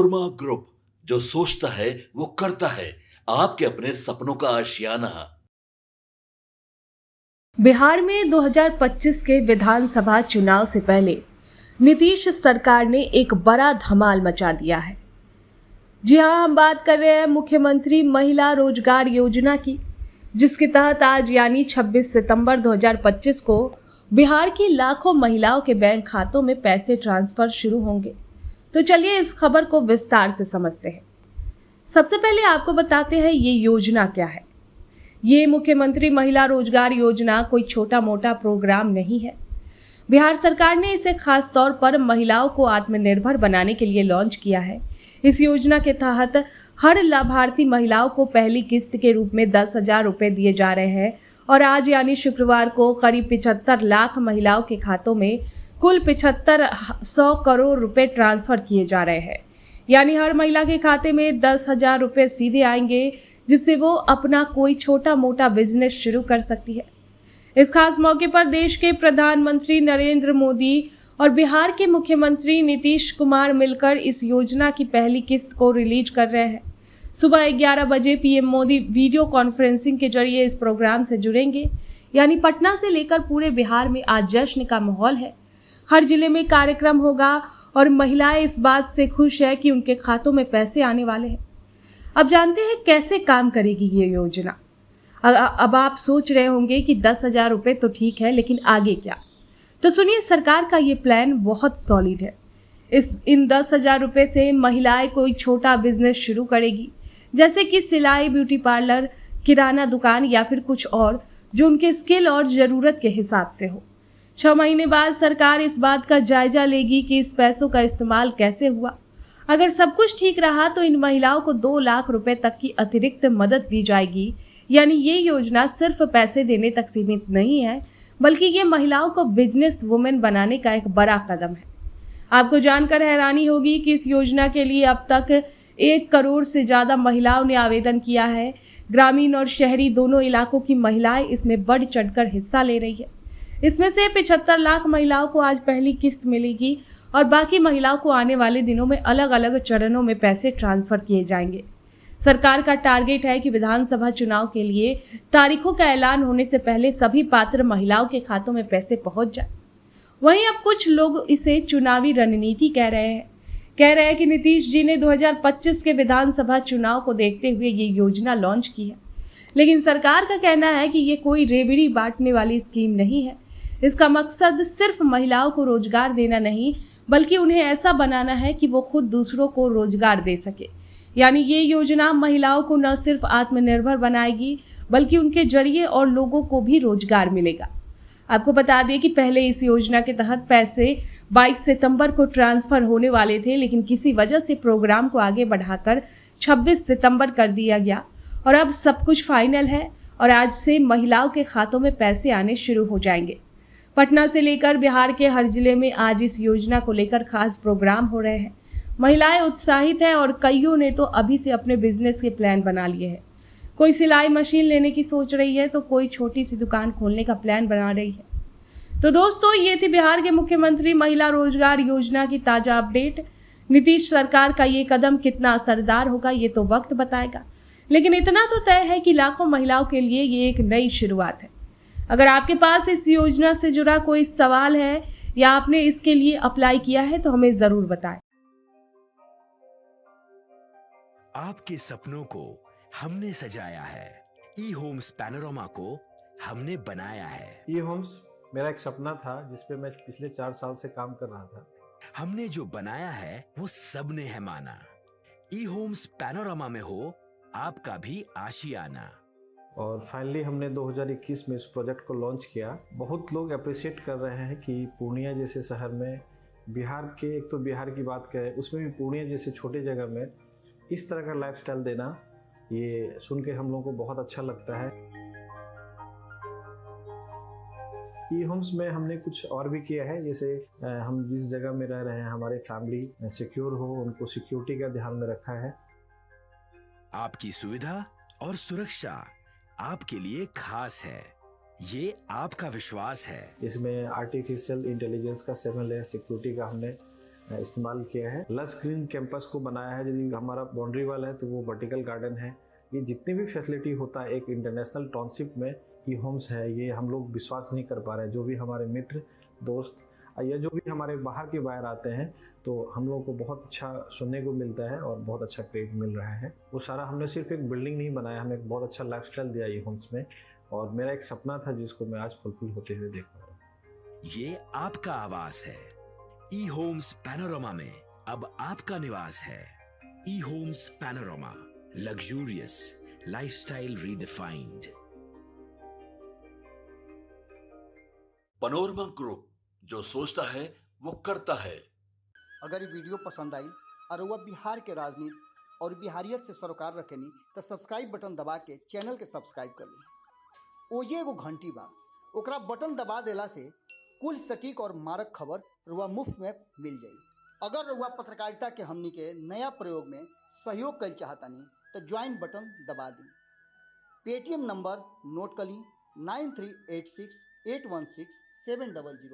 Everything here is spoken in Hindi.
कोरमा ग्रुप, जो सोचता है वो करता है। आपके अपने सपनों का आशियाना। बिहार में 2025 के विधानसभा चुनाव से पहले नीतीश सरकार ने एक बड़ा धमाल मचा दिया है। जी हाँ, हम बात कर रहे हैं मुख्यमंत्री महिला रोजगार योजना की, जिसके तहत आज यानी 26 सितंबर 2025 को बिहार की लाखों महिलाओं के बैंक खातों में पैसे ट्रांसफर शुरू होंगे। तो चलिए इस खबर को विस्तार से समझते हैं। सबसे पहले आपको बताते हैं ये योजना क्या है। ये मुख्यमंत्री महिला रोजगार योजना कोई छोटा मोटा प्रोग्राम नहीं है। बिहार सरकार ने इसे खास तौर पर महिलाओं को आत्मनिर्भर बनाने के लिए लॉन्च किया है। इस योजना के तहत हर लाभार्थी महिलाओं को पहली किस्त के रूप में 10,000 रुपये दिए जा रहे हैं और आज यानी शुक्रवार को करीब 75 लाख महिलाओं के खातों में कुल 7500 करोड़ रुपए ट्रांसफर किए जा रहे हैं। यानी हर महिला के खाते में 10,000 रुपये सीधे आएंगे, जिससे वो अपना कोई छोटा मोटा बिजनेस शुरू कर सकती है। इस खास मौके पर देश के प्रधानमंत्री नरेंद्र मोदी और बिहार के मुख्यमंत्री नीतीश कुमार मिलकर इस योजना की पहली किस्त को रिलीज कर रहे हैं। सुबह 11 बजे पीएम मोदी वीडियो कॉन्फ्रेंसिंग के जरिए इस प्रोग्राम से जुड़ेंगे। यानी पटना से लेकर पूरे बिहार में आज जश्न का माहौल है। हर जिले में कार्यक्रम होगा और महिलाएं इस बात से खुश है कि उनके खातों में पैसे आने वाले हैं। अब जानते हैं कैसे काम करेगी ये योजना। अब आप सोच रहे होंगे कि 10,000 रुपये तो ठीक है, लेकिन आगे क्या? तो सुनिए, सरकार का ये प्लान बहुत सॉलिड है। इन 10,000 रुपये से महिलाएं कोई छोटा बिजनेस शुरू करेगी, जैसे कि सिलाई, ब्यूटी पार्लर, किराना दुकान या फिर कुछ और जो उनके स्किल और ज़रूरत के हिसाब से हो। 6 महीने बाद सरकार इस बात का जायजा लेगी कि इस पैसों का इस्तेमाल कैसे हुआ। अगर सब कुछ ठीक रहा तो इन महिलाओं को 2 लाख रुपए तक की अतिरिक्त मदद दी जाएगी। यानी ये योजना सिर्फ पैसे देने तक सीमित नहीं है, बल्कि ये महिलाओं को बिजनेस वुमेन बनाने का एक बड़ा कदम है। आपको जानकर हैरानी होगी कि इस योजना के लिए अब तक 1 करोड़ से ज़्यादा महिलाओं ने आवेदन किया है। ग्रामीण और शहरी दोनों इलाकों की महिलाएं इसमें बढ़ चढ़कर हिस्सा ले रही है। इसमें से 75 लाख महिलाओं को आज पहली किस्त मिलेगी और बाकी महिलाओं को आने वाले दिनों में अलग अलग चरणों में पैसे ट्रांसफर किए जाएंगे। सरकार का टारगेट है कि विधानसभा चुनाव के लिए तारीखों का ऐलान होने से पहले सभी पात्र महिलाओं के खातों में पैसे पहुंच जाए। वहीं अब कुछ लोग इसे चुनावी रणनीति कह रहे हैं कि नीतीश जी ने 2025 के विधानसभा चुनाव को देखते हुए ये योजना लॉन्च की है। लेकिन सरकार का कहना है कि ये कोई रेवड़ी बांटने वाली स्कीम नहीं है। इसका मकसद सिर्फ महिलाओं को रोजगार देना नहीं, बल्कि उन्हें ऐसा बनाना है कि वो खुद दूसरों को रोजगार दे सके। यानी ये योजना महिलाओं को न सिर्फ आत्मनिर्भर बनाएगी, बल्कि उनके जरिए और लोगों को भी रोजगार मिलेगा। आपको बता दें कि पहले इस योजना के तहत पैसे 22 सितंबर को ट्रांसफर होने वाले थे, लेकिन किसी वजह से प्रोग्राम को आगे बढ़ाकर 26 सितंबर कर दिया गया और अब सब कुछ फाइनल है और आज से महिलाओं के खातों में पैसे आने शुरू हो जाएंगे। पटना से लेकर बिहार के हर जिले में आज इस योजना को लेकर खास प्रोग्राम हो रहे हैं। महिलाएं उत्साहित हैं और कईयों ने तो अभी से अपने बिजनेस के प्लान बना लिए हैं। कोई सिलाई मशीन लेने की सोच रही है तो कोई छोटी सी दुकान खोलने का प्लान बना रही है। तो दोस्तों, ये थी बिहार के मुख्यमंत्री महिला रोजगार योजना की ताज़ा अपडेट। नीतीश सरकार का ये कदम कितना असरदार होगा ये तो वक्त बताएगा, लेकिन इतना तो तय है कि लाखों महिलाओं के लिए ये एक नई शुरुआत है। अगर आपके पास इस योजना से जुड़ा कोई सवाल है या आपने इसके लिए अप्लाई किया है तो हमें जरूर बताएं। आपके सपनों को हमने सजाया है, ई होम्स पैनोरामा को हमने बनाया है। ई होम्स मेरा एक सपना था जिसपे मैं पिछले 4 साल से काम कर रहा था। हमने जो बनाया है वो सबने है माना। ई होम्स पैनोरामा में हो आपका भी आशियाना। और फाइनली हमने 2021 में इस प्रोजेक्ट को लॉन्च किया। बहुत लोग अप्रिशिएट कर रहे हैं कि पूर्णिया जैसे शहर में, बिहार के, एक तो बिहार की बात करें उसमें भी पूर्णिया जैसे छोटे जगह में इस तरह का लाइफस्टाइल देना, ये सुन के हम लोगों को बहुत अच्छा लगता है। ई होम्स में हमने कुछ और भी किया है, जैसे हम जिस जगह में रह रहे हैं हमारे फैमिली सिक्योर हो, उनको सिक्योरिटी का ध्यान में रखा है। आपकी सुविधा और सुरक्षा आपके लिए खास है, ये आपका विश्वास है। इसमें आर्टिफिशियल इंटेलिजेंस का 7 लेयर सिक्योरिटी का हमने इस्तेमाल किया है। लस ग्रीन कैंपस को बनाया है। यदि हमारा बाउंड्री वाल है तो वो वर्टिकल गार्डन है। ये जितनी भी फैसिलिटी होता है एक इंटरनेशनल टाउनशिप में ई होम्स है, ये हम लोग विश्वास नहीं कर पा रहे हैं। जो भी हमारे मित्र दोस्त या जो भी हमारे बाहर के बाहर आते हैं तो हम लोगों को बहुत अच्छा सुनने को मिलता है और बहुत अच्छा क्रेडिट मिल रहा है। वो सारा हमने सिर्फ एक बिल्डिंग नहीं बनाया, हमें एक बहुत अच्छा लाइफस्टाइल दिया ई होम्स में, और मेरा एक सपना था जिसको मैं आज फुलफिल होते हुए देख पा रहा हूँ। ये आपका आवास है। ई होम्स पैनोरामा में अब आपका निवास है। E homes Panorama, luxurious lifestyle redefined. Panorama group, जो सोचता है वो करता है। अगर ये वीडियो पसंद आई और वह बिहार के राजनीति और बिहारियत से सरोकार रखेनी तो सब्सक्राइब बटन दबा के चैनल के सब्सक्राइब कर ली। ओजे एगो घंटी बा, ओकरा बटन दबा देला से कुल सटीक और मारक खबर रुआ मुफ्त में मिल जाई। अगर रुआ पत्रकारिता के हमनी के नया प्रयोग में सहयोग कर चाहतानी तो ज्वाइन बटन दबा दी। पेटीएम नंबर नोट कर ली 9386816700।